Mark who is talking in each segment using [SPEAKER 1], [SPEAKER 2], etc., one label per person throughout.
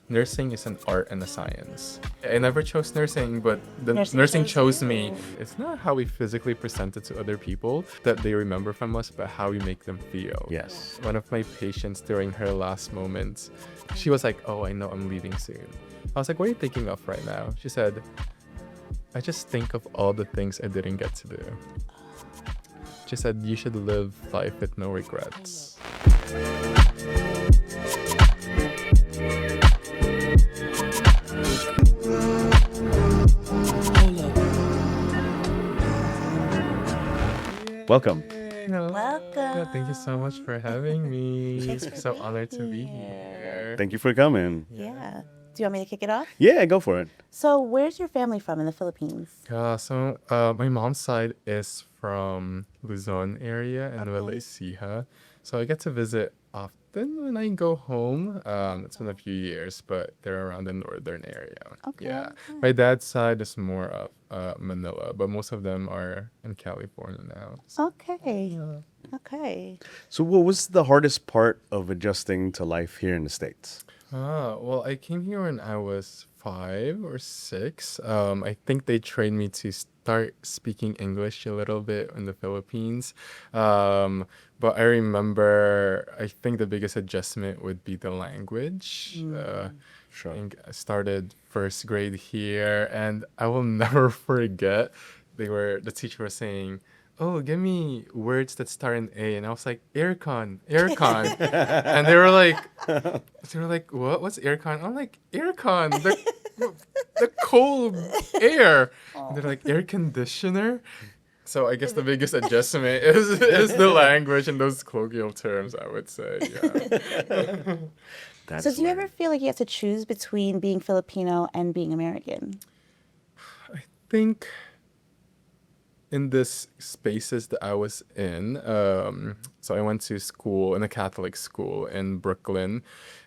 [SPEAKER 1] nursing is an art and a science. I never chose nursing, but the
[SPEAKER 2] Nursing
[SPEAKER 1] nursing
[SPEAKER 2] chose
[SPEAKER 1] chose me. It's not how we physically present it to other people that they remember from us, but how we make them feel.
[SPEAKER 3] Yes.
[SPEAKER 1] One of my patients during her last moments, she was like, "Oh, I know I'm leaving soon." I was like, "What are you thinking of right now?" She said, "I just think of all the things I didn't get to do." She said, "You should live life with no regrets."
[SPEAKER 3] Welcome.
[SPEAKER 2] Welcome.
[SPEAKER 1] Thank you so much for having me. It's so honored to be here.
[SPEAKER 3] Thank you for coming.
[SPEAKER 2] Yeah. Do you want me to kick it off?
[SPEAKER 3] Yeah, go for it.
[SPEAKER 2] So, where's your family from in the Philippines?
[SPEAKER 1] My mom's side is from Luzon area and Ecija. So I get to visit often when I go home. It's been a few years, but they're around the northern area.
[SPEAKER 2] Okay.
[SPEAKER 1] Yeah. My dad's side is more of Manila, but most of them are in California now.
[SPEAKER 2] Okay. Okay.
[SPEAKER 3] So, what was the hardest part of adjusting to life here in the States?
[SPEAKER 1] Well, I came here when I was 5 or 6. I think they trained me to start speaking English a little bit in the Philippines. But I remember, I think the biggest adjustment would be the language. I
[SPEAKER 3] Sure.
[SPEAKER 1] think I started first grade here, and I will never forget. The teacher was saying, "Oh, give me words that start in A," and I was like, "Aircon, aircon," and they were like, "What? What's aircon?" I'm like, "Aircon, the cold air." And they're like, "Air conditioner." So I guess the biggest adjustment is the language and those colloquial terms, I would say. Yeah.
[SPEAKER 3] That's
[SPEAKER 2] So, do you ever
[SPEAKER 3] learned.
[SPEAKER 2] feel like you have to choose between being Filipino and being American?
[SPEAKER 1] I think in this spaces that I was in, so I went to school in a Catholic school in Brooklyn,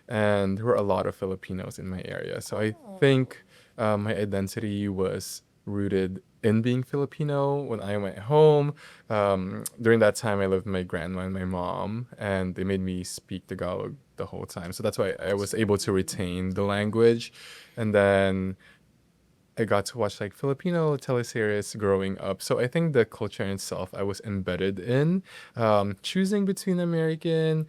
[SPEAKER 1] and there were a lot of Filipinos in my area. So I think my identity was rooted in being Filipino. When I went home, during that time, I lived with my grandma and my mom, and they made me speak Tagalog the whole time. So that's why I was able to retain the language. And then I got to watch like Filipino teleseries growing up. So I think the culture in itself I was embedded in. Choosing between American,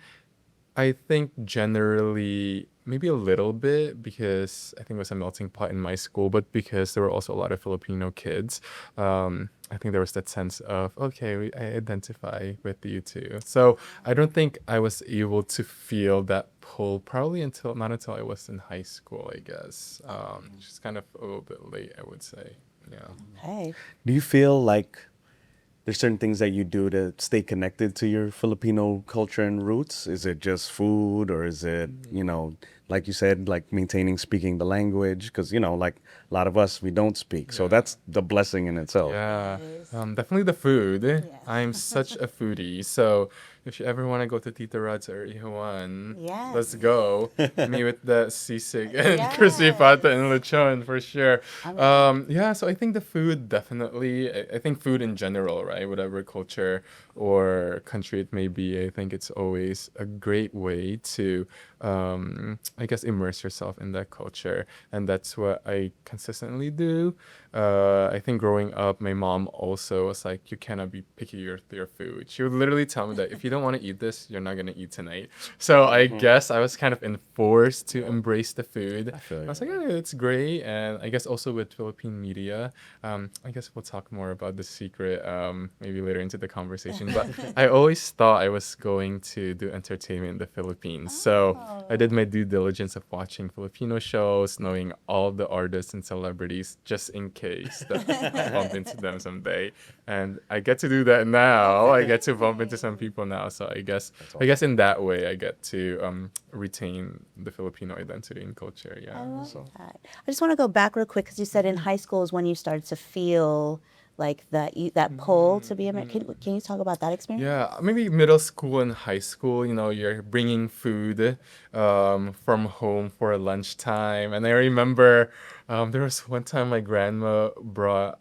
[SPEAKER 1] I think generally maybe a little bit because I think it was a melting pot in my school, but because there were also a lot of Filipino kids, I think there was that sense of, okay, I identify with you too. So I don't think I was able to feel that pull probably not until I was in high school, I guess. Just kind of a little bit late, I would say. Yeah.
[SPEAKER 2] Hey.
[SPEAKER 3] Do you feel like there's certain things that you do to stay connected to your Filipino culture and roots? Is it just food, or is it, like you said, like maintaining speaking the language? Because, like a lot of us, we don't speak. So
[SPEAKER 1] Yeah.
[SPEAKER 3] that's the blessing in itself.
[SPEAKER 1] Yeah,
[SPEAKER 2] Yes.
[SPEAKER 1] definitely the food.
[SPEAKER 2] Yes.
[SPEAKER 1] I'm such a foodie, so if you ever want to go to Tita Rod's or Ihuan,
[SPEAKER 2] Yes.
[SPEAKER 1] let's go. Me with the sisig and
[SPEAKER 2] Yes.
[SPEAKER 1] crispy pata and lechon for sure.
[SPEAKER 2] I mean-
[SPEAKER 1] Yeah, so I think the food definitely. I think food in general, right? Whatever culture or country it may be, I think it's always a great way to, I guess, immerse yourself in that culture, and that's what I consistently do. I think growing up, my mom also was like, "You cannot be picky with your food." She would literally tell me that if you don't want to eat this, you're not gonna eat tonight. So I guess I was kind of enforced to embrace the food.
[SPEAKER 3] I feel
[SPEAKER 1] I was
[SPEAKER 3] you.
[SPEAKER 1] like, "Oh, it's great," and I guess also with Philippine media, I guess we'll talk more about the secret maybe later into the conversation. But I always thought I was going to do entertainment in the Philippines, so I did my due diligence of watching Filipino shows, knowing all the artists and celebrities, just in case that I bump into them someday. And I get to do that now. I get to bump into some people now. So I guess in that way I get to retain the Filipino identity and culture.
[SPEAKER 2] I
[SPEAKER 1] Yeah.
[SPEAKER 2] love
[SPEAKER 1] So
[SPEAKER 2] that. I just want to go back real quick because you said in high school is when you started to feel like that pull to be American. Can you talk about that experience?
[SPEAKER 1] yeah, maybe middle school and high school, you're bringing food from home for lunchtime. And I remember there was one time my grandma brought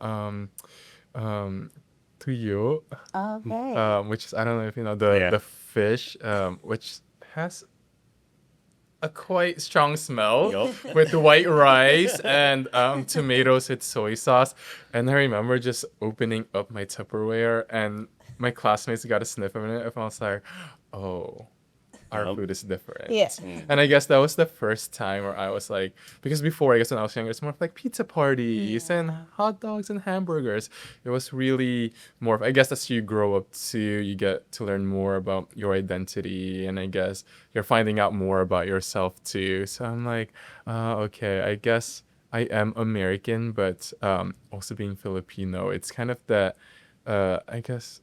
[SPEAKER 1] tuyo,
[SPEAKER 2] Okay.
[SPEAKER 1] which is, I don't know if you know, the
[SPEAKER 3] Yeah.
[SPEAKER 1] the fish, which has a quite strong smell
[SPEAKER 3] Yup.
[SPEAKER 1] with the white rice and tomatoes with soy sauce. And I remember just opening up my Tupperware and my classmates got a sniff of it. And I was like, oh, our
[SPEAKER 3] Yup.
[SPEAKER 1] food is different.
[SPEAKER 2] Yeah.
[SPEAKER 1] And I guess that was the first time where I was like, because before, I guess when I was younger, it's more of like pizza parties and hot dogs and hamburgers. It was really more of, I guess as you grow up too, you get to learn more about your identity. And I guess you're finding out more about yourself too. So I'm like, okay, I guess I am American, but also being Filipino, it's kind of that, I guess,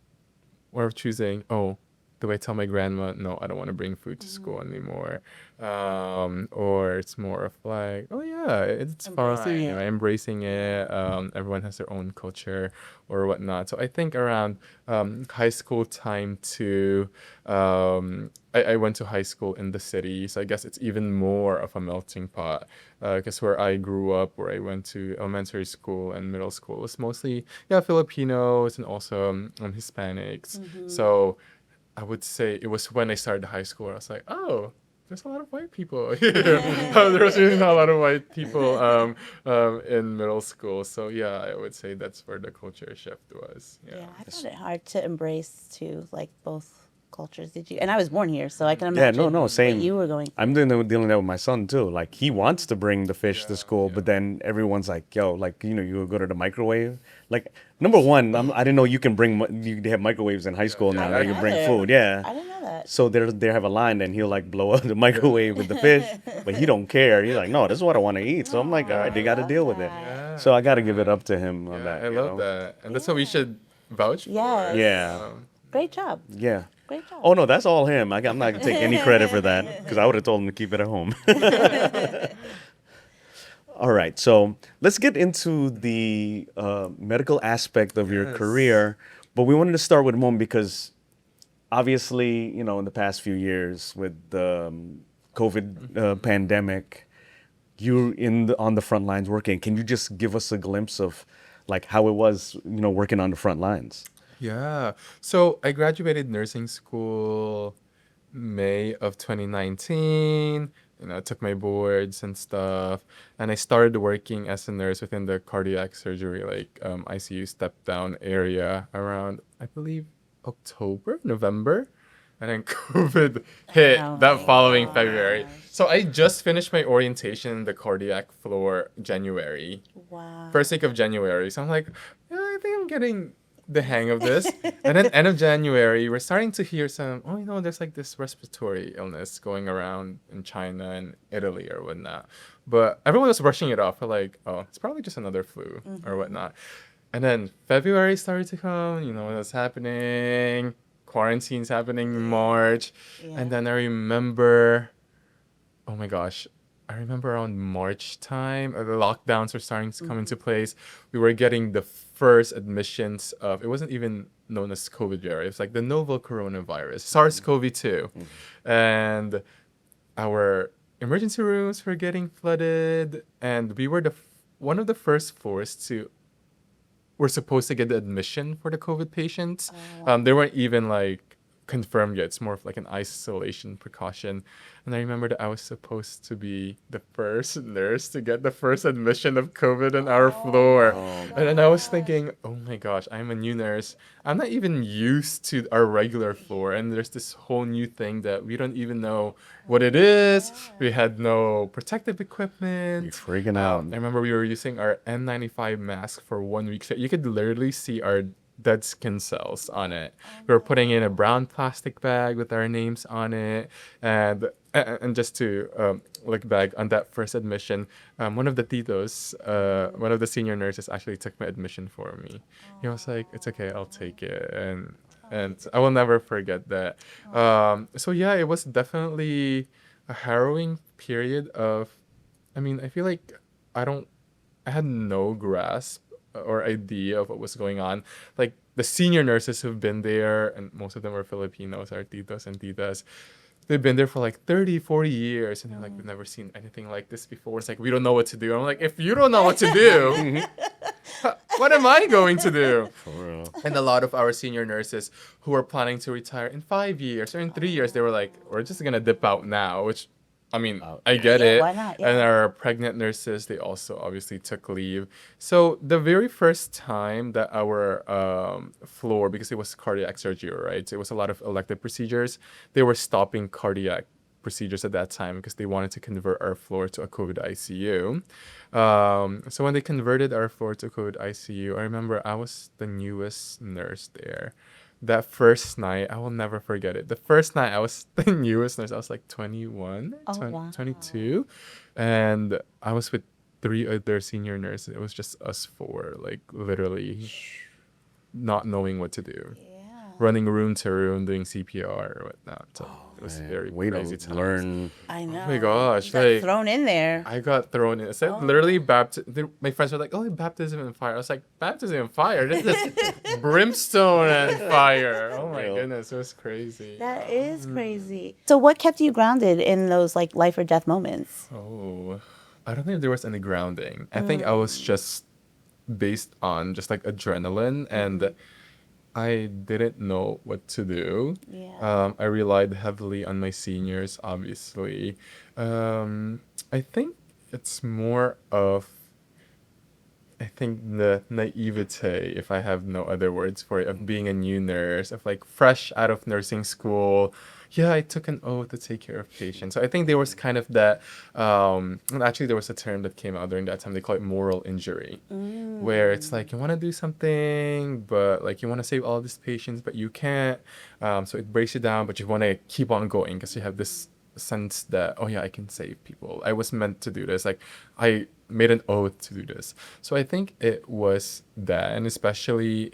[SPEAKER 1] we're choosing, oh, do I tell my grandma, no, I don't want to bring food to school anymore? Or it's more of like, oh yeah, it's
[SPEAKER 2] Embracing
[SPEAKER 1] fine.
[SPEAKER 2] it.
[SPEAKER 1] Embracing it. Everyone has their own culture or whatnot. So I think around high school time too, I went to high school in the city. So I guess it's even more of a melting pot. Because where I grew up, where I went to elementary school and middle school, was mostly, Filipinos and also Hispanics. So I would say it was when I started high school, I was like, oh, there's a lot of white people here. There was really not a lot of white people in middle school. So yeah, I would say that's where the culture shift was.
[SPEAKER 2] Yeah,
[SPEAKER 1] Yeah.
[SPEAKER 2] I found it hard to embrace too, like both cultures. Did you? And I was born here, so I can
[SPEAKER 3] Yeah,
[SPEAKER 2] imagine
[SPEAKER 3] no,
[SPEAKER 2] what
[SPEAKER 3] same.
[SPEAKER 2] you were going.
[SPEAKER 3] I'm dealing that with my son too. Like he wants to bring the fish to school, but then everyone's like, "Yo, like you go to the microwave." Like number one, I didn't know you can bring they have microwaves in high school now.
[SPEAKER 1] I
[SPEAKER 3] You can bring
[SPEAKER 2] didn't
[SPEAKER 3] food,
[SPEAKER 2] I
[SPEAKER 3] yeah.
[SPEAKER 2] didn't know that.
[SPEAKER 3] So they have a line, and he'll like blow up the microwave with the fish, but he don't care. He's like, "No, this is what I want to eat." So I'm like, "All right, they got to deal with it."
[SPEAKER 1] Yeah.
[SPEAKER 3] So I got to give it up to him on
[SPEAKER 1] Yeah,
[SPEAKER 3] that.
[SPEAKER 1] I
[SPEAKER 3] you
[SPEAKER 1] love
[SPEAKER 3] know?
[SPEAKER 1] that. And that's what we should vouch for.
[SPEAKER 2] Yes.
[SPEAKER 3] Yeah,
[SPEAKER 2] Great job.
[SPEAKER 3] yeah.
[SPEAKER 2] Great job.
[SPEAKER 3] Oh no, that's all him. I'm not gonna take any credit for that because I would have told him to keep it at home. All right, so let's get into the medical aspect of your
[SPEAKER 1] Yes.
[SPEAKER 3] career, but we wanted to start with Mom because obviously, in the past few years with the COVID pandemic, you're on the front lines working. Can you just give us a glimpse of like how it was, working on the front lines?
[SPEAKER 1] Yeah. So I graduated nursing school May of 2019. Took my boards and stuff, and I started working as a nurse within the cardiac surgery, like ICU step down area around, I believe, October, November, and then COVID hit
[SPEAKER 2] Oh
[SPEAKER 1] that
[SPEAKER 2] my
[SPEAKER 1] following February. So I just finished my orientation in the cardiac floor January,
[SPEAKER 2] Wow.
[SPEAKER 1] first week of January. So I'm like, yeah, I think I'm getting the hang of this. And then end of January, we're starting to hear some, there's like this respiratory illness going around in China and Italy or whatnot. But everyone was brushing it off. We're like, oh, it's probably just another flu or whatnot. And then February started to come, what's happening. Quarantine's happening in March.
[SPEAKER 2] Yeah.
[SPEAKER 1] And then I remember, oh my gosh, I remember around March time, the lockdowns were starting to come into place. We were getting the first admissions of, it wasn't even known as COVID variant. It was like the novel coronavirus, SARS-CoV-2. And our emergency rooms were getting flooded. And we were one of the first floors were supposed to get the admission for the COVID patients. They weren't even like confirmed yet. It's more of like an isolation precaution. And I remember that I was supposed to be the first nurse to get the first admission of COVID on our floor. And then I was thinking, oh my gosh, I'm a new nurse. I'm not even used to our regular floor. And there's this whole new thing that we don't even know what it is. We had no protective equipment.
[SPEAKER 3] You're freaking out.
[SPEAKER 1] I remember we were using our N95 mask for 1 week. So you could literally see our dead skin cells on it. We were putting in a brown plastic bag with our names on it. And just to look back on that first admission, one of the titos, one of the senior nurses actually took my admission for me. He was like, it's okay, I'll take it. And I will never forget that. So yeah, it was definitely a harrowing period of, I feel like I had no grasp or idea of what was going on. Like the senior nurses who've been there, and most of them are Filipinos, our titos and titas, they've been there for like 30, 40 years. And they're like, we've never seen anything like this before. It's like, we don't know what to do. I'm like, if you don't know what to do, what am I going to do?
[SPEAKER 3] For real.
[SPEAKER 1] And a lot of our senior nurses who were planning to retire in 5 years or in 3 years, they were like, we're just going to dip out now, which I mean, I get
[SPEAKER 2] Yeah,
[SPEAKER 1] it.
[SPEAKER 2] why not?
[SPEAKER 1] And
[SPEAKER 2] Yeah.
[SPEAKER 1] our pregnant nurses, they also obviously took leave. So the very first time that our floor, because it was cardiac surgery, right? So it was a lot of elective procedures. They were stopping cardiac procedures at that time because they wanted to convert our floor to a COVID ICU. So when they converted our floor to COVID ICU, I remember I was the newest nurse there. That first night, I will never forget it. The first night, I was the newest nurse. I was like 21,
[SPEAKER 2] Oh, wow.
[SPEAKER 1] 22. And I was with three other senior nurses. It was just us four, like literally not knowing what to do.
[SPEAKER 2] Yeah.
[SPEAKER 1] Running room to room, doing CPR or whatnot. So it was
[SPEAKER 3] Man,
[SPEAKER 1] very
[SPEAKER 3] way
[SPEAKER 1] crazy
[SPEAKER 3] to
[SPEAKER 1] times.
[SPEAKER 3] learn.
[SPEAKER 2] I know.
[SPEAKER 1] Oh my gosh,
[SPEAKER 2] You got
[SPEAKER 1] like
[SPEAKER 2] thrown in there.
[SPEAKER 1] I got thrown in. So literally, my friends were like, "Oh, baptism and fire." I was like, "Baptism and fire? This is brimstone and fire!" Oh my
[SPEAKER 3] Real.
[SPEAKER 1] goodness, it was crazy.
[SPEAKER 2] That is crazy. So what kept you grounded in those like life or death moments?
[SPEAKER 1] Oh, I don't think there was any grounding. I think I was just based on just like adrenaline, and I didn't know what to do.
[SPEAKER 2] Yeah.
[SPEAKER 1] I relied heavily on my seniors, obviously. I think it's more of, I think the naivete, if I have no other words for it, of being a new nurse, of like fresh out of nursing school. Yeah, I took an oath to take care of patients. So I think there was kind of that, and actually there was a term that came out during that time. They call it moral injury, where it's like you want to do something, but like you want to save all these patients, but you can't. So it breaks you down, but you want to keep on going because you have this sense that, oh yeah, I can save people. I was meant to do this. Like I made an oath to do this. So I think it was that, and especially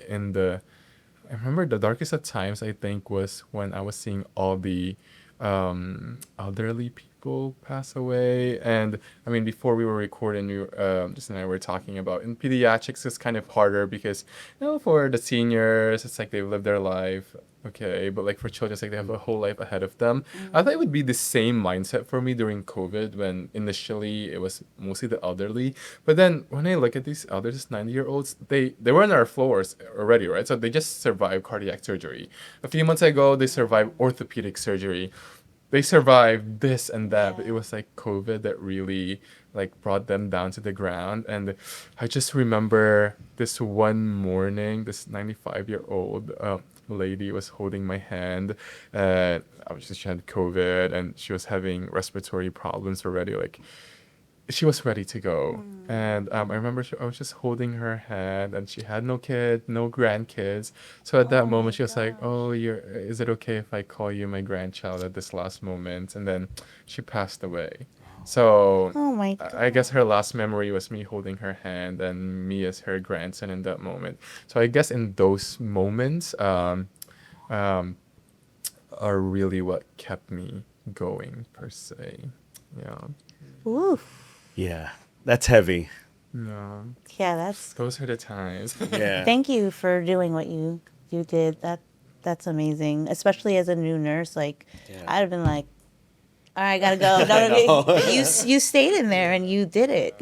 [SPEAKER 1] I remember the darkest of times, I think, was when I was seeing all the elderly people pass away. And I mean, before we were recording, just and I were talking about in pediatrics, it's kind of harder because, for the seniors, it's like they've lived their life. Okay, but like for children, it's like they have a whole life ahead of them. I thought it would be the same mindset for me during COVID when initially it was mostly the elderly. But then when I look at these elders, 90-year-olds, they were on our floors already, right? So they just survived cardiac surgery. A few months ago, they survived orthopedic surgery. They survived this and that, but it was like COVID that really like brought them down to the ground. And I just remember this one morning, this 95-year-old lady was holding my hand, and she had COVID and she was having respiratory problems already. Like she was ready to go. And I remember I was just holding her hand, and she had no kid, no grandkids. So at that moment, she was like, "Oh, is it okay if I call you my grandchild at this last moment?" And then she passed away. So
[SPEAKER 2] Oh my
[SPEAKER 1] I guess her last memory was me holding her hand and me as her grandson in that moment. So I guess in those moments, um, are really what kept me going per se. Yeah.
[SPEAKER 2] Ooh.
[SPEAKER 3] Yeah, that's heavy.
[SPEAKER 1] No.
[SPEAKER 2] Yeah, that's
[SPEAKER 1] Those are the times.
[SPEAKER 3] Yeah.
[SPEAKER 2] thank you for doing what you did. That's amazing. Especially as a new nurse. Like
[SPEAKER 3] Yeah.
[SPEAKER 2] I'd have been like, all right, gotta go. No, you stayed in there and you did it,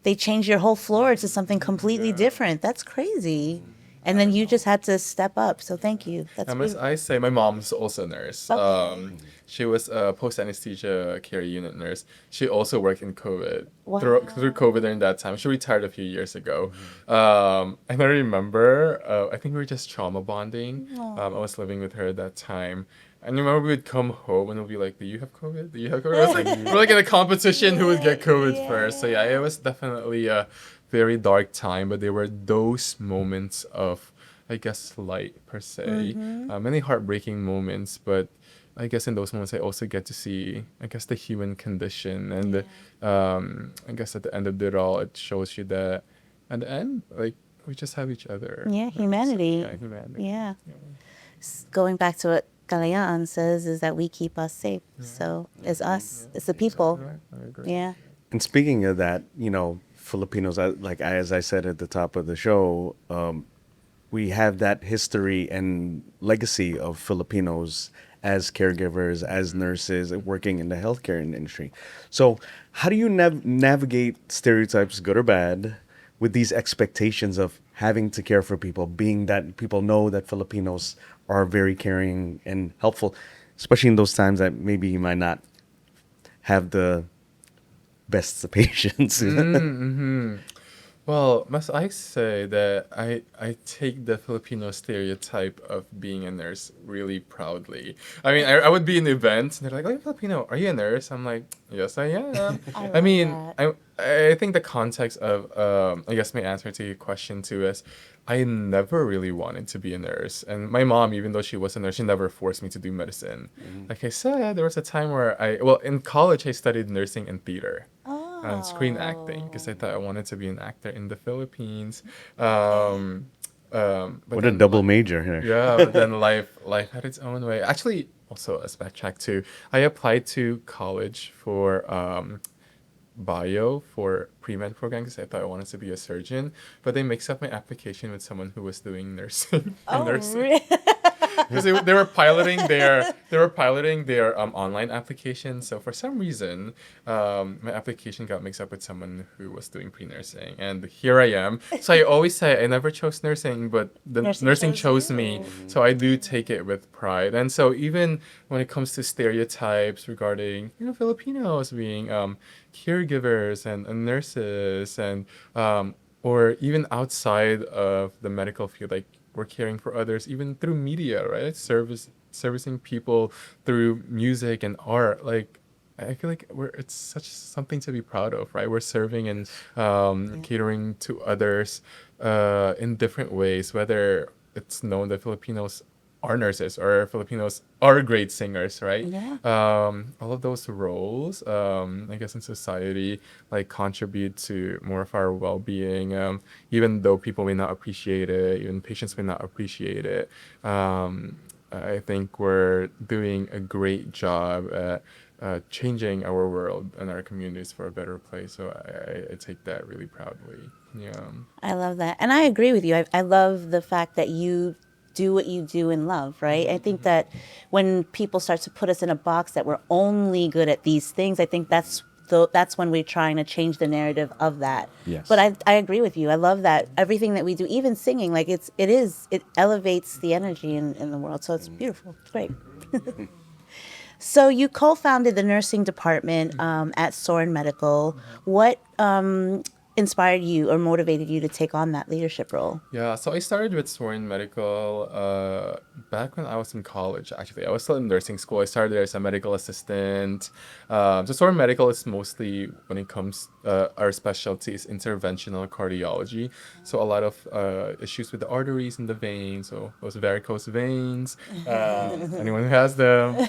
[SPEAKER 2] they changed your whole floor to something completely different. That's crazy. And then you just had to step up. So thank you. That's
[SPEAKER 1] As
[SPEAKER 2] beautiful.
[SPEAKER 1] I say, my mom's also a nurse.
[SPEAKER 2] Okay.
[SPEAKER 1] She was a post anesthesia care unit nurse. She also worked in COVID
[SPEAKER 2] Wow.
[SPEAKER 1] through COVID during that time. She retired a few years ago. And I remember, I think we were just trauma bonding. I was living with her at that time. And I remember we would come home and we'd be like, "Do you have COVID? Do you have COVID?" It was like, we're like in a competition who would get COVID first. So yeah, it was definitely a very dark time, but there were those moments of, I guess, light per se. Many heartbreaking moments, but I guess in those moments I also get to see, I guess, the human condition. And I guess at the end of it all, it shows you that at the end, like, we just have each other.
[SPEAKER 2] Yeah, humanity.
[SPEAKER 1] So, yeah, humanity.
[SPEAKER 2] Yeah. Going back to what Kalayaan says is that we keep us safe. So it's us. It's the people.
[SPEAKER 1] I agree.
[SPEAKER 2] Yeah.
[SPEAKER 3] And speaking of that, Filipinos, as I said at the top of the show, we have that history and legacy of Filipinos as caregivers, as nurses, working in the healthcare industry. So, how do you navigate stereotypes, good or bad, with these expectations of having to care for people, being that people know that Filipinos are very caring and helpful, especially in those times that maybe you might not have the best patients?
[SPEAKER 1] Well, must I say that I take the Filipino stereotype of being a nurse really proudly. I mean, I would be in events and they're like, "Oh, you're Filipino. Are you a nurse?" I'm like, "Yes, I am."
[SPEAKER 2] I
[SPEAKER 1] I
[SPEAKER 2] love
[SPEAKER 1] mean,
[SPEAKER 2] that.
[SPEAKER 1] I think the context of I guess my answer to your question too is I never really wanted to be a nurse, and my mom, even though she was a nurse, she never forced me to do medicine. Like I said, there was a time where in college I studied nursing and theater and screen acting because I
[SPEAKER 2] Oh.
[SPEAKER 1] thought I wanted to be an actor in the Philippines.
[SPEAKER 2] Okay.
[SPEAKER 1] But
[SPEAKER 3] What a
[SPEAKER 1] then
[SPEAKER 3] double major here.
[SPEAKER 1] yeah, but then life had its own way. Actually, also as backtrack too, I applied to college for bio for pre-med program because I thought I wanted to be a surgeon, but they mixed up my application with someone who was doing nursing for
[SPEAKER 2] Oh,
[SPEAKER 1] nursing
[SPEAKER 2] really?
[SPEAKER 1] because they were piloting their online application. So for some reason, my application got mixed up with someone who was doing pre-nursing, and here I am. So I always say I never chose nursing, but the
[SPEAKER 2] Nursing
[SPEAKER 1] nursing
[SPEAKER 2] chose
[SPEAKER 1] chose me.
[SPEAKER 2] you.
[SPEAKER 1] So I do take it with pride. And so even when it comes to stereotypes regarding Filipinos being caregivers and nurses and or even outside of the medical field, like we're caring for others even through media, right? Servicing people through music and art. Like I feel like it's such something to be proud of, right? We're serving and
[SPEAKER 2] Yeah.
[SPEAKER 1] catering to others in different ways, whether it's known that Filipinos are nurses or Filipinos are great singers, right?
[SPEAKER 2] Yeah.
[SPEAKER 1] All of those roles, I guess, in society, like contribute to more of our well-being, even though people may not appreciate it, even patients may not appreciate it. I think we're doing a great job at changing our world and our communities for a better place. So I take that really proudly. Yeah.
[SPEAKER 2] I love that. And I agree with you. I love the fact that you do what you do in love, right? I think that when people start to put us in a box that we're only good at these things, I think that's when we're trying to change the narrative of that.
[SPEAKER 3] Yes.
[SPEAKER 2] But I agree with you. I love that everything that we do, even singing, like it elevates the energy in the world. So it's beautiful. It's great. So you co-founded the nursing department at Soren Medical. What inspired you or motivated you to take on that leadership role?
[SPEAKER 1] Yeah, so I started with Soren Medical back when I was in college, actually. I was still in nursing school. I started there as a medical assistant. So Soren Medical is mostly, when it comes, our specialty is interventional cardiology. So a lot of issues with the arteries and the veins, so those varicose veins, anyone who has them,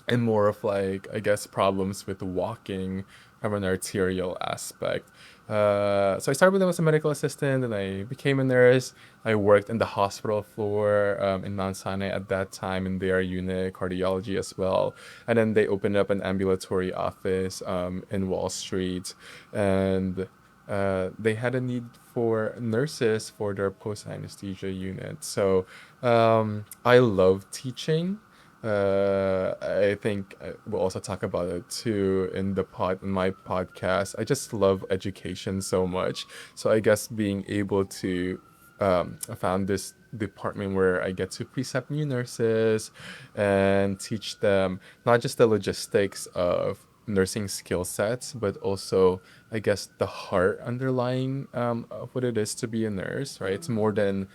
[SPEAKER 1] and more of like, I guess, problems with walking from an arterial aspect. So I started with them as a medical assistant, and I became a nurse. I worked in the hospital floor in Mount Sinai at that time in their unit, cardiology as well. And then they opened up an ambulatory office in Wall Street, and they had a need for nurses for their post anesthesia unit. So I love teaching. I think we'll also talk about it too in my podcast. I just love education so much. So I guess being able to I found this department where I get to precept new nurses and teach them not just the logistics of nursing skill sets, but also I guess the heart underlying of what it is to be a nurse, right? It's more than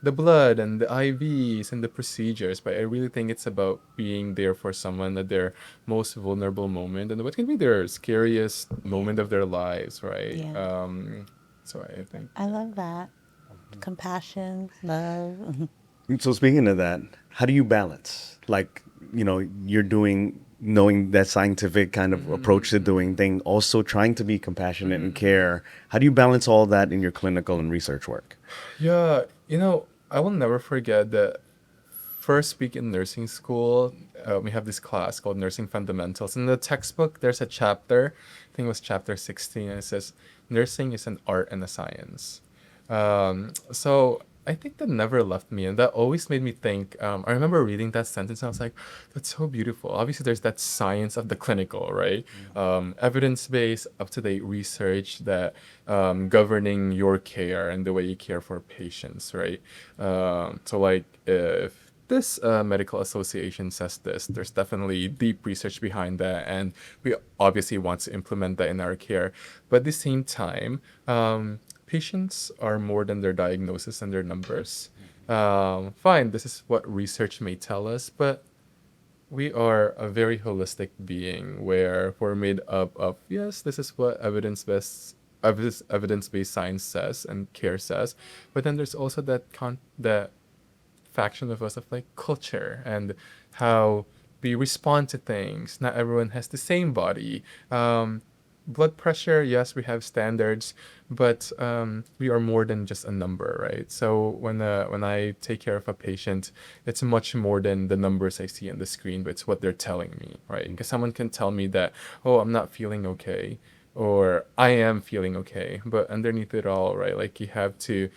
[SPEAKER 1] the blood and the IVs and the procedures, but I really think it's about being there for someone at their most vulnerable moment and what can be their scariest moment of their lives, right?
[SPEAKER 2] Yeah.
[SPEAKER 1] So I think.
[SPEAKER 2] I love that. Compassion, love.
[SPEAKER 3] So speaking of that, how do you balance? Like, you're knowing that scientific kind of approach to doing thing, also trying to be compassionate and care. How do you balance all that in your clinical and research work?
[SPEAKER 1] Yeah, I will never forget the first week in nursing school. We have this class called Nursing Fundamentals. In the textbook, there's a chapter, I think it was chapter 16, and it says, nursing is an art and a science. So I think that never left me, and that always made me think. I remember reading that sentence, and I was like, "That's so beautiful." Obviously, there's that science of the clinical, right? Evidence-based, up-to-date research that governing your care and the way you care for patients, right? So, like, if this medical association says this. There's definitely deep research behind that, and we obviously want to implement that in our care. But at the same time, patients are more than their diagnosis and their numbers. Fine, this is what research may tell us, but we are a very holistic being where we're made up of, yes, this is what evidence-based science says and care says, but then there's also that faction of us of like culture and how we respond to things. Not everyone has the same body. Blood pressure, yes, we have standards, but we are more than just a number, right? So when I take care of a patient, it's much more than the numbers I see on the screen, but it's what they're telling me, right? Because someone can tell me that, oh, I'm not feeling okay, or I am feeling okay, but underneath it all, right, like you have to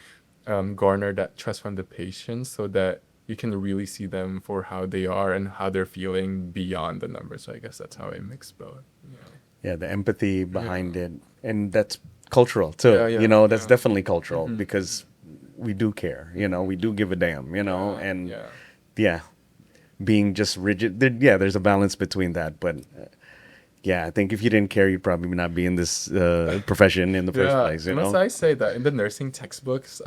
[SPEAKER 1] garner that trust from the patient so that you can really see them for how they are and how they're feeling beyond the numbers. So I guess that's how I mix both.
[SPEAKER 3] Yeah, the empathy behind it, and that's cultural too. That's definitely cultural because we do care. We do give a damn. And being just rigid. There's a balance between that, but. I think if you didn't care, you'd probably not be in this profession in the first place.
[SPEAKER 1] And as I say that in the nursing textbooks,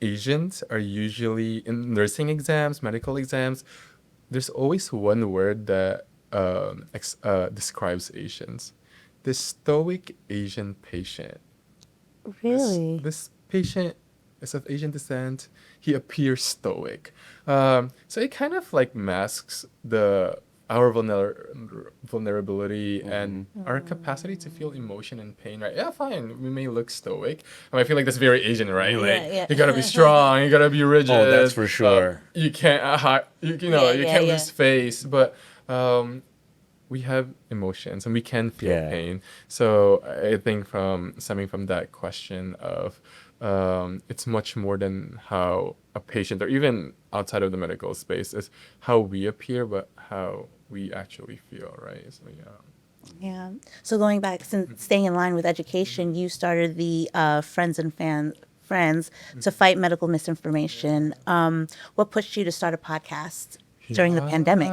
[SPEAKER 1] Asians are usually in nursing exams, medical exams. There's always one word that describes Asians: the stoic Asian patient.
[SPEAKER 2] Really?
[SPEAKER 1] This patient is of Asian descent. He appears stoic. So it kind of like masks our vulnerability and our capacity to feel emotion and pain, right? Yeah, fine. We may look stoic. I feel like that's very Asian, right? You gotta be strong. You gotta be rigid.
[SPEAKER 3] Oh, that's for sure.
[SPEAKER 1] You can't, you can't lose face. But we have emotions and we can feel pain. So I think stemming from that question of it's much more than how a patient, or even outside of the medical space, is how we appear, but how we actually feel, right? So
[SPEAKER 2] Yeah. So going back, since staying in line with education, you started the Friends to fight medical misinformation. What pushed you to start a podcast during the pandemic?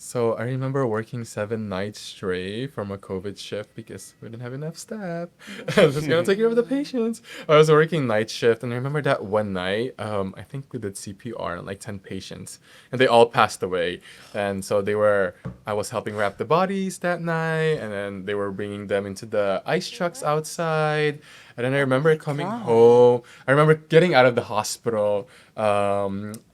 [SPEAKER 1] So I remember working 7 nights straight from a COVID shift because we didn't have enough staff. I was just gonna take care of the patients. I was working night shift, and I remember that one night, I think we did CPR on like 10 patients, and they all passed away. And so I was helping wrap the bodies that night, and then they were bringing them into the ice trucks outside. And then I remember coming home. I remember getting out of the hospital.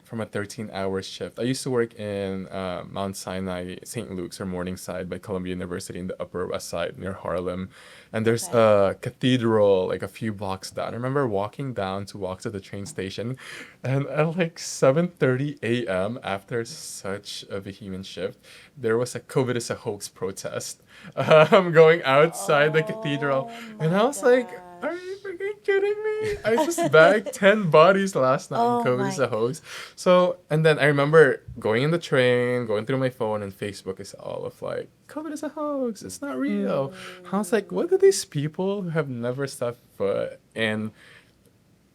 [SPEAKER 1] From a 13-hour shift. I used to work in Mount Sinai, St. Luke's, or Morningside by Columbia University in the Upper West Side near Harlem. And there's a cathedral like a few blocks down. I remember walking down to walk to the train station, and at like 7:30 a.m. after such a vehement shift, there was a COVID is a hoax protest going outside the cathedral. And I was like, are you freaking kidding me? I just bagged 10 bodies last night and COVID is a hoax. So, and then I remember going in the train, going through my phone, and Facebook is all of like, COVID is a hoax. It's not real. I was like, what do these people who have never stepped foot in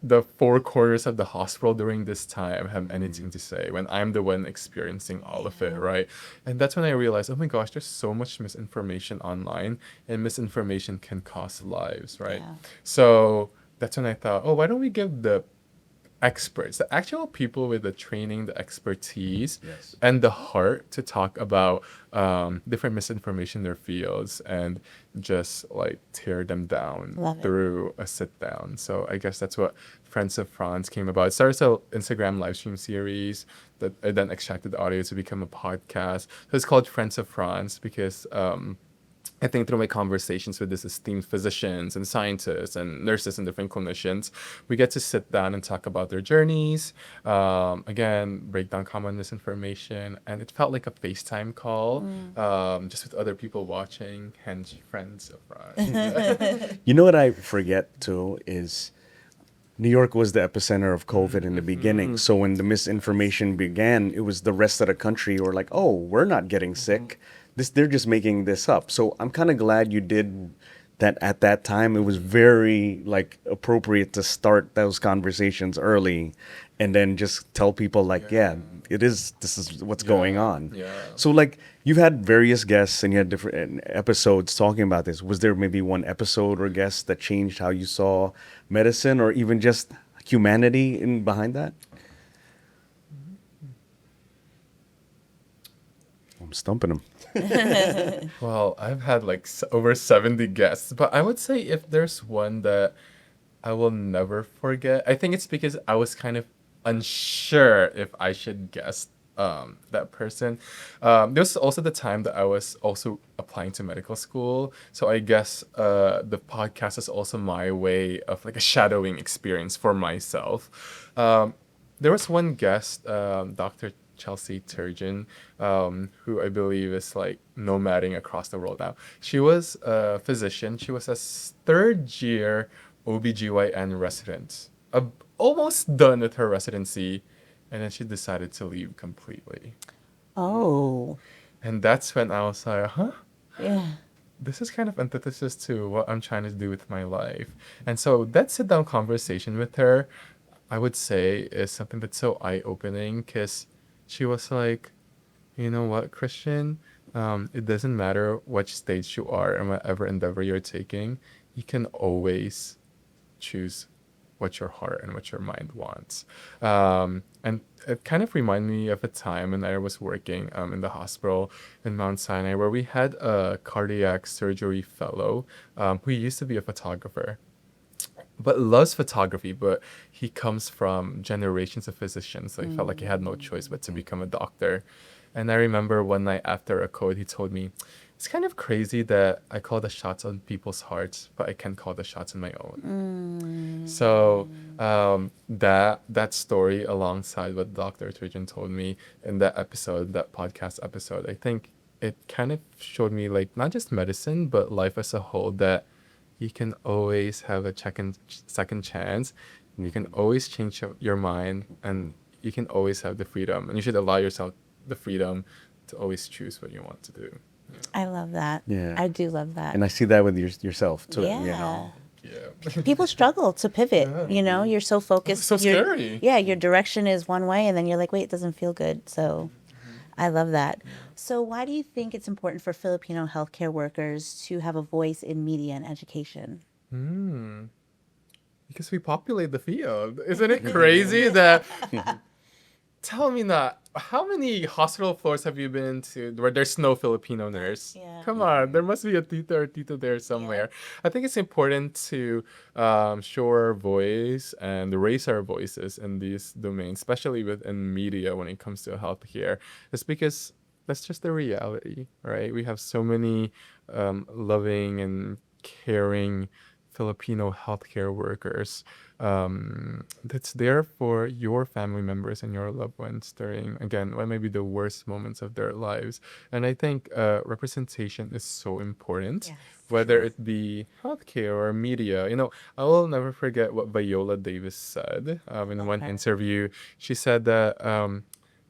[SPEAKER 1] the four corners of the hospital during this time have anything to say when I'm the one experiencing all of it, right? And that's when I realized, oh my gosh, there's so much misinformation online, and misinformation can cost lives, right? So that's when I thought, oh, why don't we give the experts, the actual people with the training, the expertise, and the heart to talk about different misinformation in their fields and just like tear them down through a sit down. So I guess that's what Friends of Franz came about. It started as an Instagram live stream series that I then extracted the audio to become a podcast. So it's called Friends of Franz because I think through my conversations with these esteemed physicians and scientists and nurses and different clinicians, we get to sit down and talk about their journeys, again, break down common misinformation. And it felt like a FaceTime call, just with other people watching, hence Friends of Franz.
[SPEAKER 3] You know what I forget too is New York was the epicenter of COVID in the beginning. So when the misinformation began, it was the rest of the country were like, oh, we're not getting sick. They're just making this up. So I'm kind of glad you did that at that time. It was very like appropriate to start those conversations early and then just tell people like, yeah, this is what's going on.
[SPEAKER 1] Yeah.
[SPEAKER 3] So like you've had various guests and you had different episodes talking about this. Was there maybe one episode or guest that changed how you saw medicine or even just humanity in behind that? I'm stumping him.
[SPEAKER 1] Well, I've had like over 70 guests, but I would say if there's one that I will never forget, I think it's because I was kind of unsure if I should guess that person. There was also the time that I was also applying to medical school, so I guess the podcast is also my way of like a shadowing experience for myself. There was one guest, Dr. Chelsea Turgeon, who I believe is like nomading across the world now. She was a physician. She was a third year OBGYN resident, almost done with her residency, and then she decided to leave completely.
[SPEAKER 2] Oh,
[SPEAKER 1] And that's when I was like, huh?
[SPEAKER 2] yeah.
[SPEAKER 1] This is kind of antithesis to what I'm trying to do with my life. And so that sit down conversation with her, I would say, is something that's so eye opening because she was like, you know what, Christian? It doesn't matter which stage you are and whatever endeavor you're taking, you can always choose what your heart and what your mind wants. And it kind of reminded me of a time when I was working in the hospital in Mount Sinai where we had a cardiac surgery fellow who used to be a photographer but loves photography, but he comes from generations of physicians, so he felt like he had no choice but to become a doctor. And I remember one night after a code, he told me, it's kind of crazy that I call the shots on people's hearts, but I can't call the shots on my own. So that story alongside what Dr. Turgeon told me in that episode, that podcast episode, I think it kind of showed me like not just medicine, but life as a whole, that you can always have a second chance, and you can always change your mind, and you can always have the freedom, and you should allow yourself the freedom to always choose what you want to do.
[SPEAKER 2] I love that.
[SPEAKER 3] Yeah.
[SPEAKER 2] I do love that.
[SPEAKER 3] And I see that with yourself too.
[SPEAKER 2] Yeah.
[SPEAKER 3] You know?
[SPEAKER 1] Yeah.
[SPEAKER 2] People struggle to pivot.
[SPEAKER 1] Yeah.
[SPEAKER 2] You know, you're so focused.
[SPEAKER 1] So
[SPEAKER 2] your-
[SPEAKER 1] scary.
[SPEAKER 2] Yeah, your direction is one way, and then you're like, wait, it doesn't feel good. So I love that. So why do you think it's important for Filipino healthcare workers to have a voice in media and education?
[SPEAKER 1] Because we populate the field. Isn't it crazy that... Tell me not. How many hospital floors have you been to where there's no Filipino nurse?
[SPEAKER 2] Yeah.
[SPEAKER 1] Come on, there must be a tita or tito there somewhere. I think it's important to show our voice and raise our voices in these domains, especially within media when it comes to healthcare. It's because that's just the reality, right? We have so many loving and caring Filipino healthcare workers that's there for your family members and your loved ones during, again, what may be the worst moments of their lives. And I think representation is so important,
[SPEAKER 2] Yes.
[SPEAKER 1] whether it be healthcare or media. You know, I will never forget what Viola Davis said in one
[SPEAKER 2] Okay.
[SPEAKER 1] interview. She said that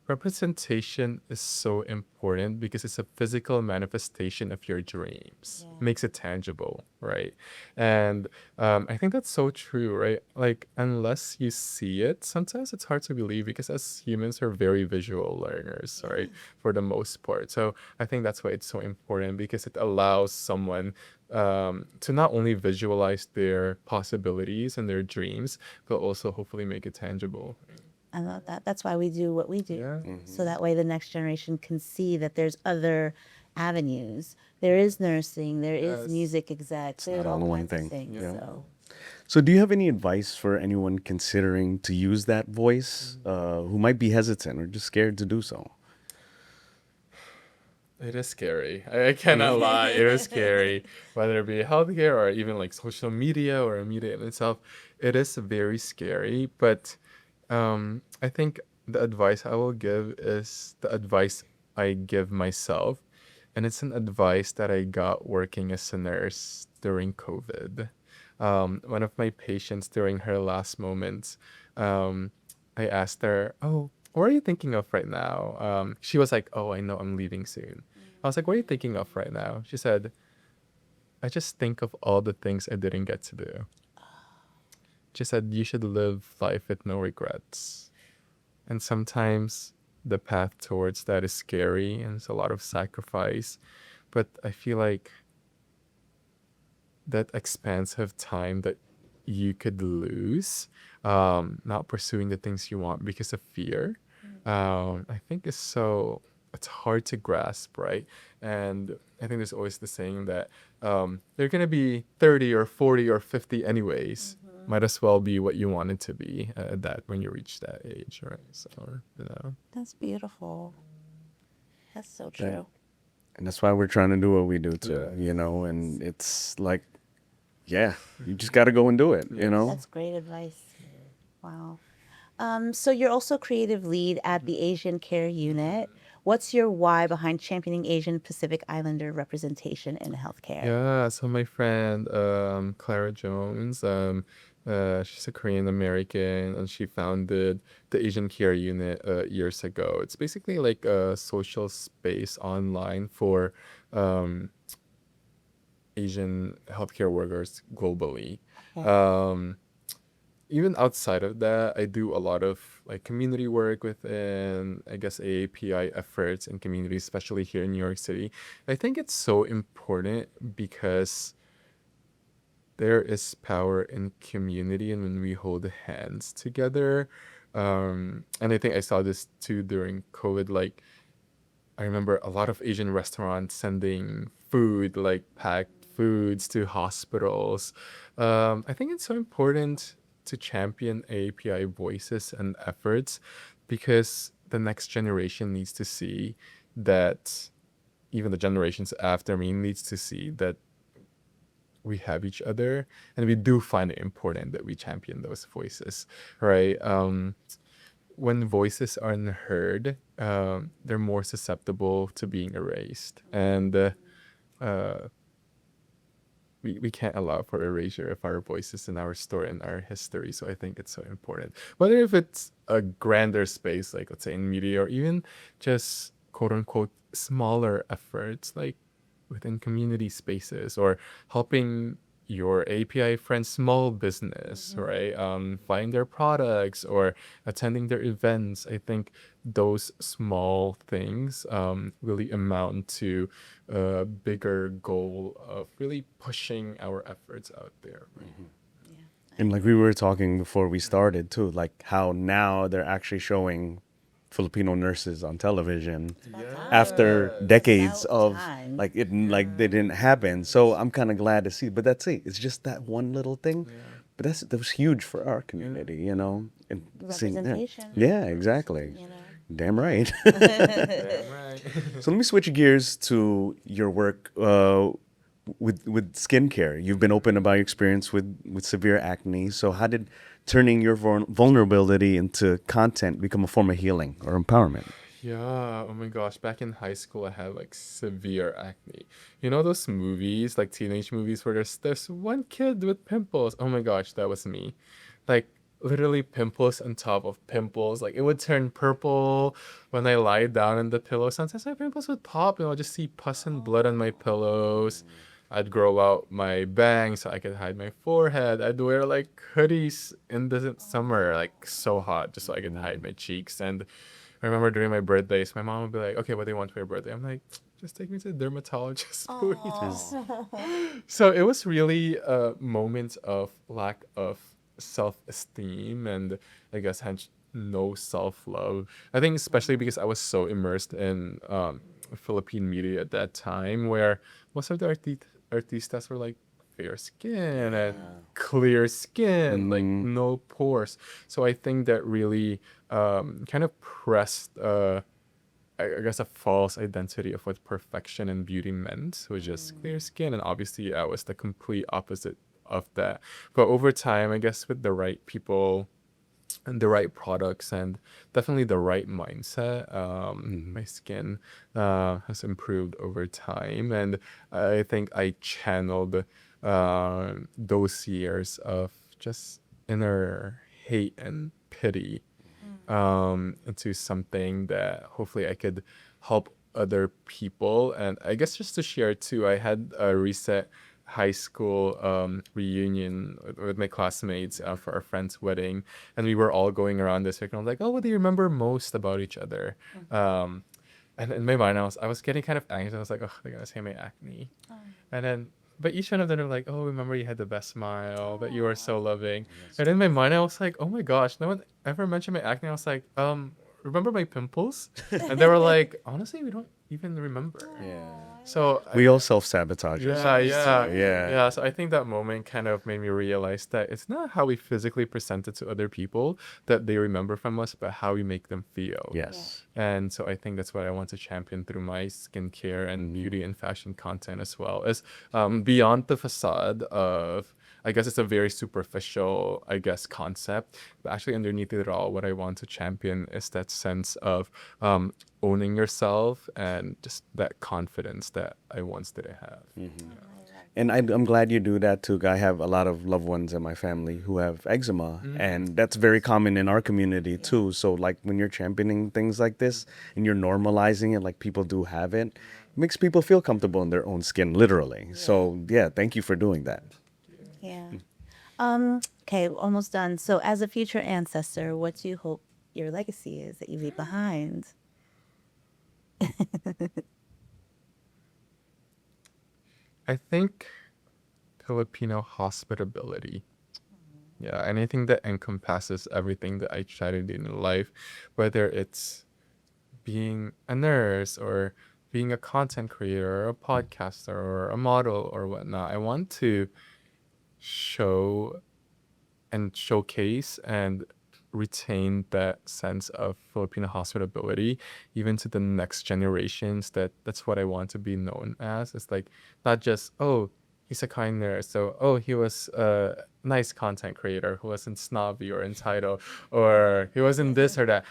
[SPEAKER 1] representation is so important because it's a physical manifestation of your dreams.
[SPEAKER 2] Yeah.
[SPEAKER 1] Makes it tangible, right? And I think that's so true, right? Like, unless you see it, sometimes it's hard to believe because as humans are very visual learners, right? For the most part. So I think that's why it's so important because it allows someone to not only visualize their possibilities and their dreams, but also hopefully make it tangible.
[SPEAKER 2] I love that. That's why we do what we do.
[SPEAKER 1] Yeah.
[SPEAKER 2] So that way the next generation can see that there's other avenues. There is nursing, there is
[SPEAKER 1] Yes.
[SPEAKER 2] music execs, there's
[SPEAKER 3] not
[SPEAKER 2] all
[SPEAKER 3] all one
[SPEAKER 2] kinds of
[SPEAKER 3] thing.
[SPEAKER 2] things.
[SPEAKER 3] Yeah.
[SPEAKER 2] So
[SPEAKER 3] So, do you have any advice for anyone considering to use that voice who might be hesitant or just scared to do so?
[SPEAKER 1] It is scary. I cannot lie. It is scary. Whether it be healthcare or even like social media or media in itself, it is very scary. But I think the advice I will give is the advice I give myself. And it's an advice that I got working as a nurse during COVID. One of my patients during her last moments, I asked her, "Oh, what are you thinking of right now?" She was like, "Oh, I know I'm leaving soon." I was like, "What are you thinking of right now?" She said, "I just think of all the things I didn't get to do." She said, "You should live life with no regrets." And sometimes the path towards that is scary and it's a lot of sacrifice. But I feel like that expansive time that you could lose not pursuing the things you want because of fear, I think is so, it's hard to grasp, right? And I think there's always the saying that they're going to be 30 or 40 or 50 anyways. Might as well be what you want it to be that when you reach that age, right? So, you know.
[SPEAKER 2] That's beautiful. That's so
[SPEAKER 3] That-
[SPEAKER 2] true.
[SPEAKER 3] And that's why we're trying to do what we do too,
[SPEAKER 1] Yeah.
[SPEAKER 3] you know, and it's like, yeah, you just got to go and do it, you know?
[SPEAKER 2] That's great advice. Wow. So you're also creative lead at the Asian Care Unit. What's your why behind championing Asian Pacific Islander representation in healthcare?
[SPEAKER 1] Yeah, so my friend Clara Jones, she's a Korean American and she founded the Asian Care Unit years ago. It's basically like a social space online for Asian healthcare workers globally. Um, Even outside of that, I do a lot of like community work within, I guess, AAPI efforts in communities, especially here in New York City. I think it's so important because there is power in community and when we hold hands together. And I think I saw this too during COVID. Like, I remember a lot of Asian restaurants sending food, like packed foods to hospitals. I think it's so important to champion API voices and efforts because the next generation needs to see that, even the generations after me needs to see that we have each other and we do find it important that we champion those voices, right? When voices aren't heard, they're more susceptible to being erased. And we can't allow for erasure of our voices and our story and our history. So I think it's so important. Whether if it's a grander space, like let's say in media, or even just quote unquote smaller efforts, like within community spaces or helping your API friend's small business, right? Buying their products or attending their events. I think those small things really amount to a bigger goal of really pushing our efforts out there. Right?
[SPEAKER 3] And like we were talking before we started too, like how now they're actually showing Filipino nurses on television after decades
[SPEAKER 2] About
[SPEAKER 3] of
[SPEAKER 2] time.
[SPEAKER 3] like it like they didn't happen. So I'm kind of glad to see. But that's it. It's just that one little thing. But that was huge for our community, you know. And seeing that.
[SPEAKER 2] Representation.
[SPEAKER 3] Yeah, exactly.
[SPEAKER 2] You know.
[SPEAKER 3] Damn right.
[SPEAKER 1] Damn right.
[SPEAKER 3] So let me switch gears to your work with skincare. You've been open about your experience with severe acne. So how did turning your vulnerability into content become a form of healing or empowerment?
[SPEAKER 1] Yeah, oh my gosh, back in high school I had like severe acne. You know those movies, like teenage movies where there's one kid with pimples. Oh my gosh, that was me. Like literally pimples on top of pimples. Like it would turn purple when I lie down in the pillow. Sometimes my pimples would pop and I'll just see pus and blood on my pillows. I'd grow out my bangs so I could hide my forehead. I'd wear like hoodies in the summer, like so hot, just so I could hide my cheeks. And I remember during my birthdays, my mom would be like, "Okay, what do you want for your birthday?" I'm like, "Just take me to the dermatologist, please." So it was really a moment of lack of self-esteem and I guess hence no self-love. I think especially because I was so immersed in Philippine media at that time, where most of the artistas were like fair skin and clear skin, like no pores. So I think that really kind of pressed I guess a false identity of what perfection and beauty meant, which is clear skin, and obviously I was the complete opposite of that. But over time, I guess with the right people and the right products and definitely the right mindset, my skin has improved over time, and I think I channeled those years of just inner hate and pity into something that hopefully I could help other people. And I guess just to share too, I had a reset high school reunion with my classmates for our friend's wedding, and we were all going around the circle. I was like, oh, what do you remember most about each other? And in my mind, I was getting kind of anxious. I was like, oh, they're gonna say my acne. And then, but each one of them are like, oh, remember you had the best smile, that you were so loving. And in my mind, I was like, oh my gosh, no one ever mentioned my acne. I was like, remember my pimples? And they were like, honestly, we don't even remember.
[SPEAKER 3] Yeah.
[SPEAKER 1] So
[SPEAKER 3] We all self-sabotage
[SPEAKER 1] yeah,
[SPEAKER 3] ourselves.
[SPEAKER 1] yeah,
[SPEAKER 3] Yeah.
[SPEAKER 1] yeah. So I think that moment kind of made me realize that it's not how we physically present it to other people that they remember from us, but how we make them feel.
[SPEAKER 3] Yes.
[SPEAKER 1] And so I think that's what I want to champion through my skincare and beauty and fashion content as well, is beyond the facade of, I guess it's a very superficial, I guess, concept. But actually underneath it all, what I want to champion is that sense of owning yourself and just that confidence that I once didn't have.
[SPEAKER 3] And I'm glad you do that too. I have a lot of loved ones in my family who have eczema, and that's very common in our community too. So like when you're championing things like this and you're normalizing it, like people do have it, makes people feel comfortable in their own skin, literally. So yeah, thank you for doing that.
[SPEAKER 2] Yeah. Okay, almost done. So as a future ancestor, what do you hope your legacy is that you leave behind?
[SPEAKER 1] I think Filipino hospitability. Yeah, anything that encompasses everything that I try to do in life, whether it's being a nurse or being a content creator or a podcaster or a model or whatnot. I want to show and showcase and retain that sense of Filipino hospitality even to the next generations. That's what I want to be known as. It's like not just, oh, he's a kind nurse, so oh, he was a nice content creator who wasn't snobby or entitled, or he wasn't this or that.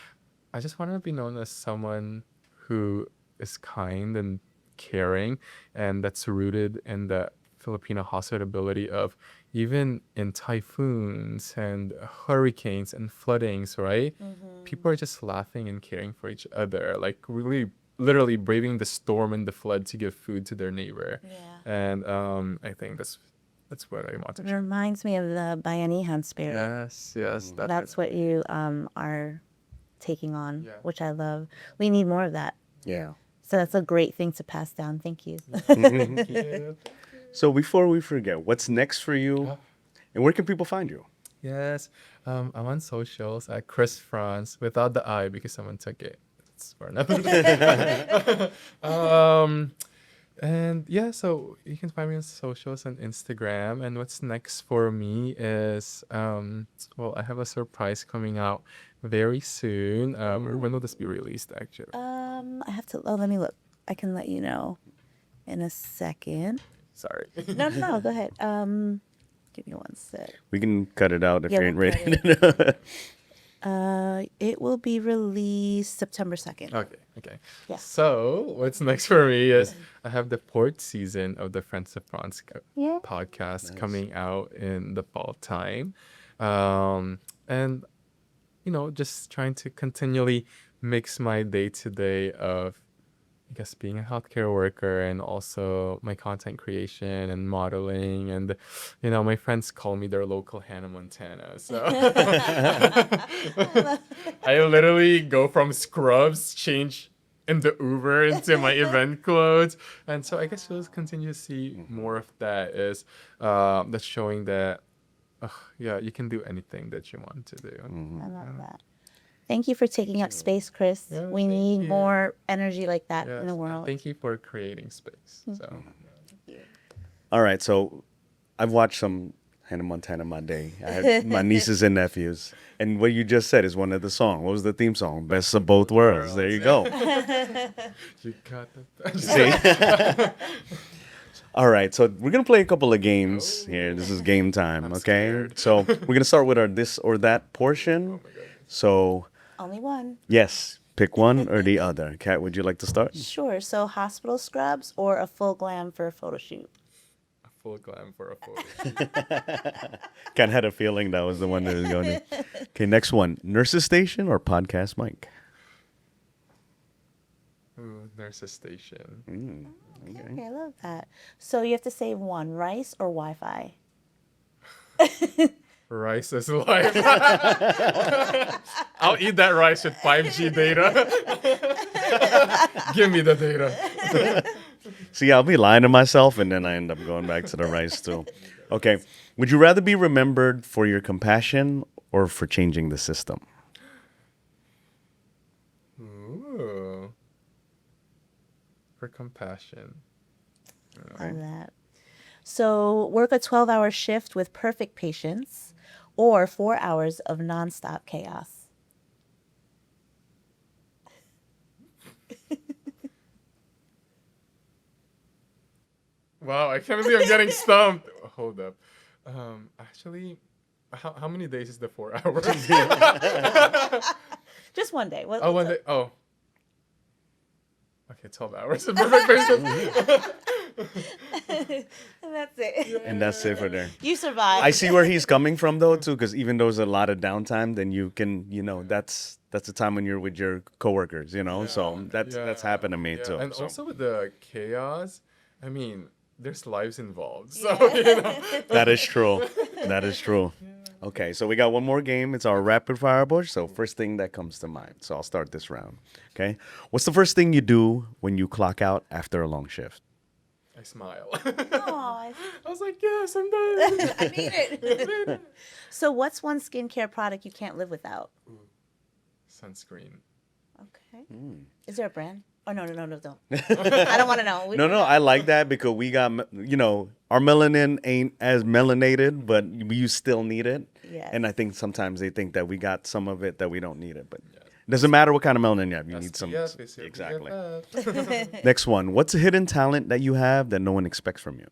[SPEAKER 1] I just want to be known as someone who is kind and caring, and that's rooted in the Filipino hospitality of even in typhoons and hurricanes and floodings, right? People are just laughing and caring for each other, like really literally braving the storm and the flood to give food to their neighbor.
[SPEAKER 2] Yeah.
[SPEAKER 1] And I think that's what I want to
[SPEAKER 2] It
[SPEAKER 1] share.
[SPEAKER 2] reminds me of the Bayanihan spirit.
[SPEAKER 1] Yes,
[SPEAKER 2] That's what you are taking on,
[SPEAKER 1] Yeah.
[SPEAKER 2] which I love. We need more of that.
[SPEAKER 3] Yeah.
[SPEAKER 2] So that's a great thing to pass down. Thank you.
[SPEAKER 1] Yeah.
[SPEAKER 3] So before we forget, what's next for you, and where can people find you?
[SPEAKER 1] Yes, I'm on socials at Chris Franz without the I because someone took it. It's for another. And yeah, so you can find me on socials and Instagram. And what's next for me is well, I have a surprise coming out very soon. When will this be released? Actually,
[SPEAKER 2] I have to. Oh, let me look. I can let you know in a second.
[SPEAKER 1] sorry.
[SPEAKER 2] No, go ahead. Give me one sec.
[SPEAKER 3] We can cut it out if
[SPEAKER 2] Yeah,
[SPEAKER 3] you ain't
[SPEAKER 2] we'll
[SPEAKER 3] ready.
[SPEAKER 2] cut It will be released September 2nd.
[SPEAKER 1] Okay.
[SPEAKER 2] Yeah.
[SPEAKER 1] So what's next for me is I have the 4th season of the Friends of Franz
[SPEAKER 2] Yeah.
[SPEAKER 1] podcast coming out in the fall time, and just trying to continually mix my day-to-day of, I guess, being a healthcare worker and also my content creation and modeling. And, my friends call me their local Hannah Montana. So I literally go from scrubs, change in the Uber into my event clothes. And so I guess you'll continue to see more of that, is that's showing that, you can do anything that you want to do.
[SPEAKER 2] I love that. Thank you for taking up space, Chris.
[SPEAKER 1] Yeah,
[SPEAKER 2] We
[SPEAKER 1] thank
[SPEAKER 2] need
[SPEAKER 1] you.
[SPEAKER 2] more energy like that
[SPEAKER 1] Yes,
[SPEAKER 2] in the world.
[SPEAKER 1] Thank you for creating space. So
[SPEAKER 3] All right, so I've watched some Hannah Montana my day. I had my nieces and nephews, and what you just said is one of the songs. What was the theme song? Best of both worlds. There you go.
[SPEAKER 1] you got that.
[SPEAKER 3] See? All right, so we're gonna play a couple of games here. This is game time,
[SPEAKER 1] I'm
[SPEAKER 3] okay?
[SPEAKER 1] scared.
[SPEAKER 3] So we're gonna start with our this or that portion. So
[SPEAKER 2] Only one.
[SPEAKER 3] yes, pick one or the other. Kat, would you like to start?
[SPEAKER 2] Sure. So hospital scrubs or a full glam for a photo shoot?
[SPEAKER 1] A full glam for a photo.
[SPEAKER 3] Kind of had a feeling that was the one that was going to. Okay, next one. Nurse's station or podcast mic?
[SPEAKER 1] Ooh, nurse's station.
[SPEAKER 2] Okay, I love that. So you have to save one, rice or Wi-Fi?
[SPEAKER 1] Rice is life. I'll eat that rice with 5G data. Give me the data.
[SPEAKER 3] See, I'll be lying to myself, and then I end up going back to the rice too. Okay. Would you rather be remembered for your compassion or for changing the system?
[SPEAKER 1] Ooh. For compassion.
[SPEAKER 2] Love that. So work a 12-hour shift with perfect patience or 4 hours of nonstop chaos.
[SPEAKER 1] Wow, I can't believe I'm getting stumped. Hold up. Actually, how many days is the 4 hours?
[SPEAKER 2] Just one day.
[SPEAKER 1] Oh, one day. Oh. Okay, 12 hours. Perfect patience.
[SPEAKER 2] And that's it.
[SPEAKER 3] And that's it for there.
[SPEAKER 2] You survived.
[SPEAKER 3] I see where he's coming from though too, because even though there's a lot of downtime, then you can, that's the time when you're with your coworkers, So that's happened to me too.
[SPEAKER 1] And
[SPEAKER 3] so.
[SPEAKER 1] also with the chaos, I mean, there's lives involved. So,
[SPEAKER 3] That is true. That is true. Okay, so we got one more game. It's our rapid fire bush. So first thing that comes to mind. So I'll start this round. Okay. What's the first thing you do when you clock out after a long shift?
[SPEAKER 1] I smile.
[SPEAKER 2] Aw,
[SPEAKER 1] I was like, yes, I'm done.
[SPEAKER 2] I made it. So what's one skincare product you can't live without?
[SPEAKER 1] Sunscreen.
[SPEAKER 2] Okay. Is there a brand? Oh, no, don't. I don't want to know.
[SPEAKER 3] No, I like that because we got, our melanin ain't as melanated, but you still need it.
[SPEAKER 2] Yes.
[SPEAKER 3] And I think sometimes they think that we got some of it that we don't need it, but it doesn't matter what kind of melanin you have. You need some. Exactly. Next one. What's a hidden talent that you have that no one expects from you?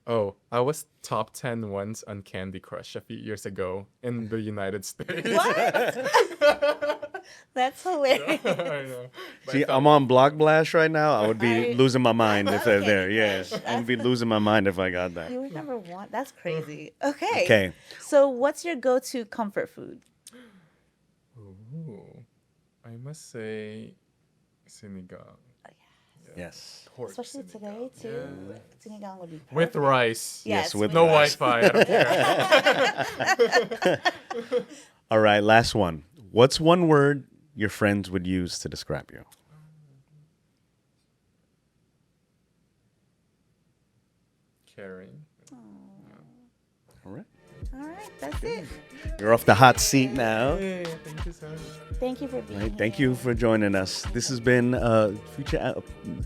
[SPEAKER 1] Oh, I was top 10 once on Candy Crush a few years ago in the United States.
[SPEAKER 2] What? That's hilarious.
[SPEAKER 1] I know. But
[SPEAKER 3] See,
[SPEAKER 1] I thought-
[SPEAKER 3] I'm on Block Blast right now. I would be losing my mind if they're
[SPEAKER 2] Okay.
[SPEAKER 3] there. Yes, I'd be losing my mind if I got that.
[SPEAKER 2] You were number one. That's crazy. Okay.
[SPEAKER 3] Okay.
[SPEAKER 2] So what's your go-to comfort food?
[SPEAKER 1] Ooh, I must say sinigang.
[SPEAKER 3] Yes.
[SPEAKER 1] Pork
[SPEAKER 2] Especially
[SPEAKER 1] sinigang.
[SPEAKER 2] today, too. Sinigang would be perfect.
[SPEAKER 1] With rice.
[SPEAKER 2] Yes,
[SPEAKER 3] with
[SPEAKER 1] No
[SPEAKER 3] rice.
[SPEAKER 1] Wi-Fi. I don't care.
[SPEAKER 3] All right, last one. What's one word your friends would use to describe you?
[SPEAKER 1] Caring.
[SPEAKER 3] All right.
[SPEAKER 2] All right, that's it.
[SPEAKER 3] You're off the hot seat now.
[SPEAKER 1] Hey, thank you so much.
[SPEAKER 2] Thank you for being
[SPEAKER 3] Right,
[SPEAKER 2] here.
[SPEAKER 3] thank you for joining us. This has been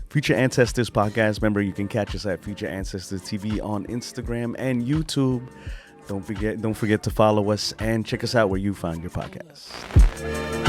[SPEAKER 3] Future Ancestors podcast. Remember, you can catch us at Future Ancestors TV on Instagram and YouTube. Don't forget to follow us and check us out where you find your podcasts.